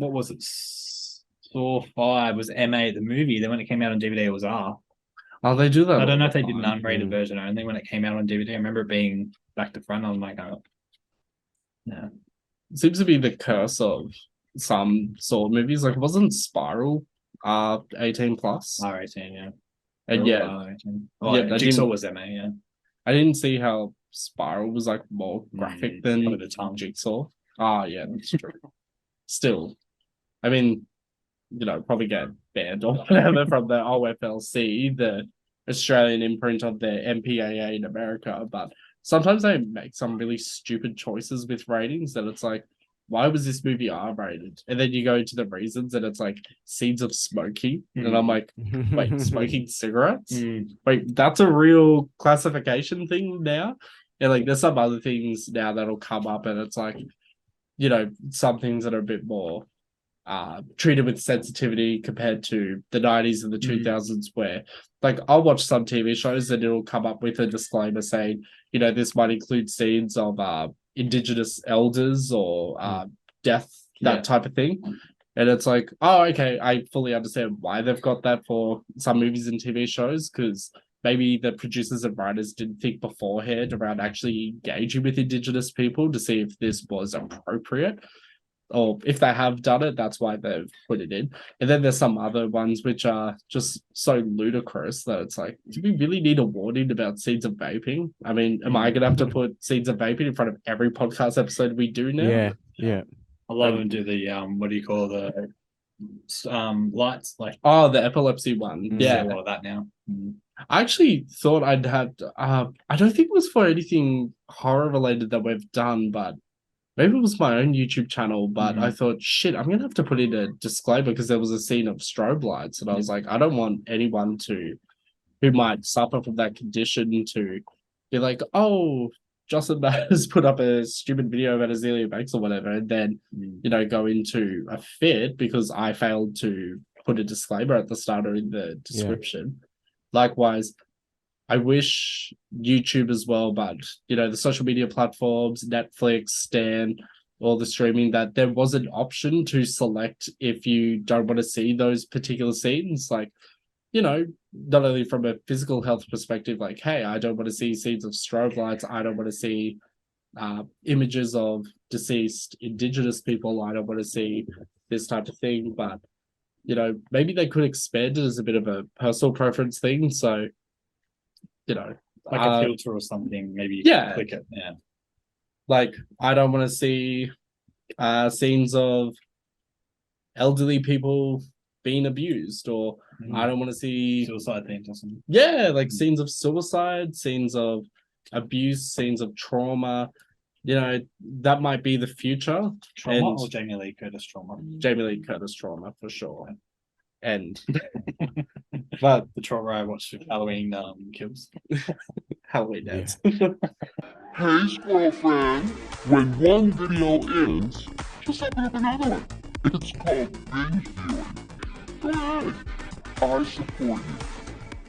what was it? Saw 5 was MA the movie. Then when it came out on DVD, it was R. Oh, they do that. I don't know all if the they did an time. unrated version only when it came out on DVD. I remember it being back to front. I'm like, oh, yeah. It seems to be the curse of some Saw movies. Like, wasn't Spiral 18 plus? R18, yeah. And yeah, R18. yeah, Jigsaw was MA, yeah. I didn't see how Spiral was like more graphic than Probably the tongue. Jigsaw. Ah, yeah, that's true. Still, I mean, probably get banned or whatever from the OFLC, the Australian imprint of the MPAA in America. But sometimes they make some really stupid choices with ratings that it's like, why was this movie R-rated? And then you go into the reasons and it's like scenes of smoking. And I'm like, wait, smoking cigarettes? Wait, that's a real classification thing now? And like there's some other things now that'll come up and it's like, some things that are a bit more treated with sensitivity compared to the 90s and the 2000s where like I'll watch some TV shows and it'll come up with a disclaimer saying, this might include scenes of Indigenous elders or death, that type of thing. And it's like, oh, okay, I fully understand why they've got that for some movies and TV shows because maybe the producers and writers didn't think beforehand around actually engaging with Indigenous people to see if this was appropriate. Or if they have done it, that's why they've put it in. And then there's some other ones which are just so ludicrous that it's like, do we really need a warning about scenes of vaping? I mean, am I going to have to put scenes of vaping in front of every podcast episode we do now? Yeah. A lot of them do the what do you call the lights like the epilepsy one. Yeah, a lot of that now. I actually thought I'd had I don't think it was for anything horror related that we've done, but maybe it was my own YouTube channel, but I thought, shit, I'm going to have to put in a disclaimer because there was a scene of strobe lights. And I was like, I don't want anyone who might suffer from that condition to be like, oh, Justin has put up a stupid video about Azealia Banks or whatever. And then, go into a fit because I failed to put a disclaimer at the start or in the description. Yeah. Likewise, I wish YouTube as well, but the social media platforms, Netflix, Stan, all the streaming, that there was an option to select if you don't want to see those particular scenes. Like, not only from a physical health perspective, like, hey, I don't want to see scenes of strobe lights. I don't want to see images of deceased Indigenous people. I don't want to see this type of thing. But, maybe they could expand it as a bit of a personal preference thing. So, like a filter or something, maybe click it. Yeah. Like, I don't want to see scenes of elderly people being abused, or I don't want to see suicide themes or something. Yeah, like scenes of suicide, scenes of abuse, scenes of trauma. That might be the future. Trauma or Jamie Lee Curtis trauma? Jamie Lee Curtis trauma for sure. And but the trauma I watched with Halloween Kills. Halloween Dance. Hey, squirrel friend. When one video ends, just open up another one. It's called binge viewing. Go ahead. I support you.